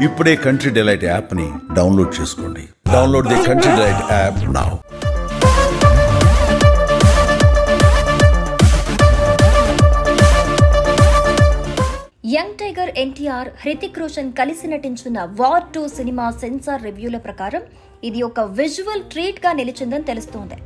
ఇప్పుడే country delight app ని download చేసుకోండి. Download the country delight app now. Young tiger NTR, Hrithik Roshan కలిసి నటించిన వార్ 2 సినిమా సెన్సార్ రివ్యూల ప్రకారం ఇది ఒక విజువల్ ట్రీట్ గా నిలిచిందని తెలుస్తోంది.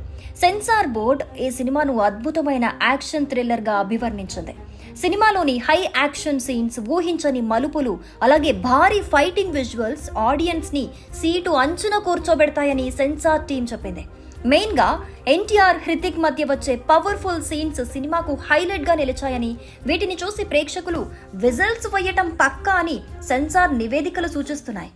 సెన్సార్ బోర్డ్ ఈ సినిమాను అద్భుతమైన యాక్షన్ థ్రిల్లర్ గా అభివర్ణించింది. సినిమాలోని హై యాక్షన్ సీన్స్, ఊహించని మలుపులు, అలాగే భారీ ఫైటింగ్ విజువల్స్ ఆడియన్స్ ని సీటు అంచున కూర్చోబెడతాయని సెన్సార్ టీం చెప్పింది. మెయిన్ గా ఎన్టీఆర్, హృతిక్ మధ్య వచ్చే పవర్ఫుల్ సీన్స్ సినిమాకు హైలైట్ గా నిలిచాయని, వీటిని చూసి ప్రేక్షకులు విజిల్స్ వేయటం పక్కా అని సెన్సార్ నివేదికలు సూచిస్తున్నాయి.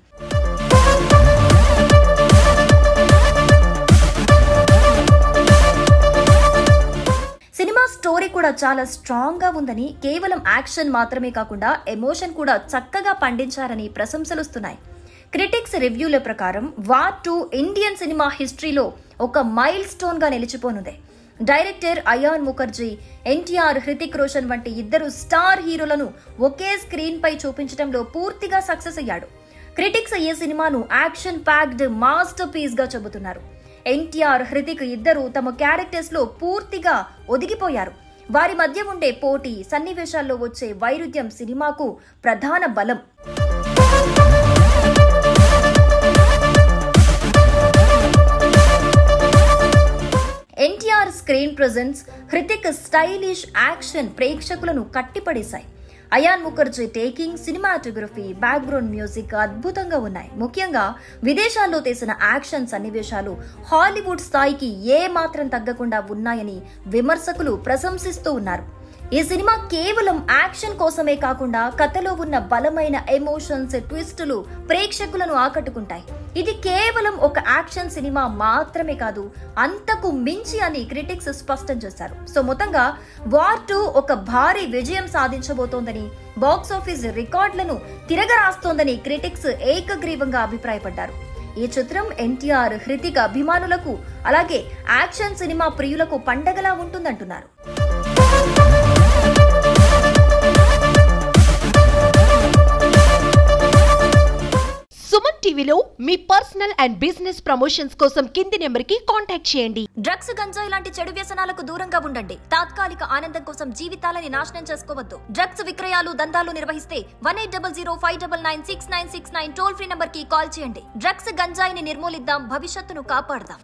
సినిమా స్టోరీ కూడా చాలా స్ట్రాంగ్ గా ఉందని, కేవలం యాక్షన్ మాత్రమే కాకుండా ఎమోషన్ కూడా చక్కగా పండించారని ప్రశంసలుస్తున్నాయి. క్రిటిక్స్ రివ్యూల ప్రకారం వార్ 2 ఇండియన్ సినిమా హిస్టరీలో ఒక మైల్ స్టోన్ గా నిలిచిపోనుంది. డైరెక్టర్ అయాన్ ముఖర్జీ, ఎన్టీఆర్, హృతిక్ రోషన్ వంటి ఇద్దరు స్టార్ హీరోలను ఒకే స్క్రీన్ పై చూపించడంలో పూర్తిగా సక్సెస్ అయ్యాడు. క్రిటిక్స్ ఈ సినిమాను యాక్షన్ ప్యాక్డ్ మాస్టర్ పీస్ గా చెబుతున్నారు. ఎన్టీఆర్, హృతిక్ ఇద్దరు తమ క్యారెక్టర్స్ లో పూర్తిగా ఒదిగిపోయారు. వారి మధ్య ఉండే పోటీ, సన్నివేశాల్లో వచ్చే వైరుధ్యం సినిమాకు ప్రధాన బలం. NTR screen presence, Hrithik stylish action ప్రేక్షకులను కట్టిపడేశాయి. Ayan Mukherjee taking, cinematography, background music అద్భుతంగా ఉన్నాయి. ముఖ్యంగా విదేశాల్లో తీసిన యాక్షన్ సన్నివేశాలు హాలీవుడ్ స్థాయికి ఏ మాత్రం తగ్గకుండా ఉన్నాయని విమర్శకులు ప్రశంసిస్తూ ఉన్నారు. ఈ సినిమా కేవలం యాక్షన్ కోసమే కాకుండా కథలో ఉన్న బలమైన ఎమోషన్స్, ట్విస్టులు ప్రేక్షకులను ఆకట్టుకుంటాయి. ఇది కేవలం ఒక యాక్షన్ సినిమా మాత్రమే కాదు, అంతకు మించి అని క్రిటిక్స్ స్పష్టం చేశారు. సో మొత్తంగా వార్ 2 ఒక భారీ విజయం సాధించబోతోందని, బాక్సాఫీస్ రికార్డులను తిరగరాస్తోందని క్రిటిక్స్ ఏకగ్రీవంగా అభిప్రాయపడ్డారు. ఈ చిత్రం ఎన్టీఆర్, హృతిక్ అభిమానులకు, అలాగే యాక్షన్ సినిమా ప్రియులకు పండగలా ఉంటుందంటున్నారు. సుమన్ టీవీలో మీ పర్సనల్ అండ్ బిజినెస్ ప్రమోషన్స్ కోసం కింది నెంబర్ కి కాంటాక్ట్ చేయండి. డ్రగ్స్, గంజాయి లాంటి చెడు వ్యసనాలకు దూరంగా ఉండండి. తాత్కాలిక ఆనందం కోసం జీవితాలని నాశనం చేసుకోవద్దు. డ్రగ్స్ విక్రయాలు, దందాలు నిర్వహిస్తే 1800599696 టోల్ ఫ్రీ నంబర్ కి కాల్ చేయండి. డ్రగ్స్, గంజాయిని నిర్మూలిద్దాం, భవిష్యత్తును కాపాడదాం.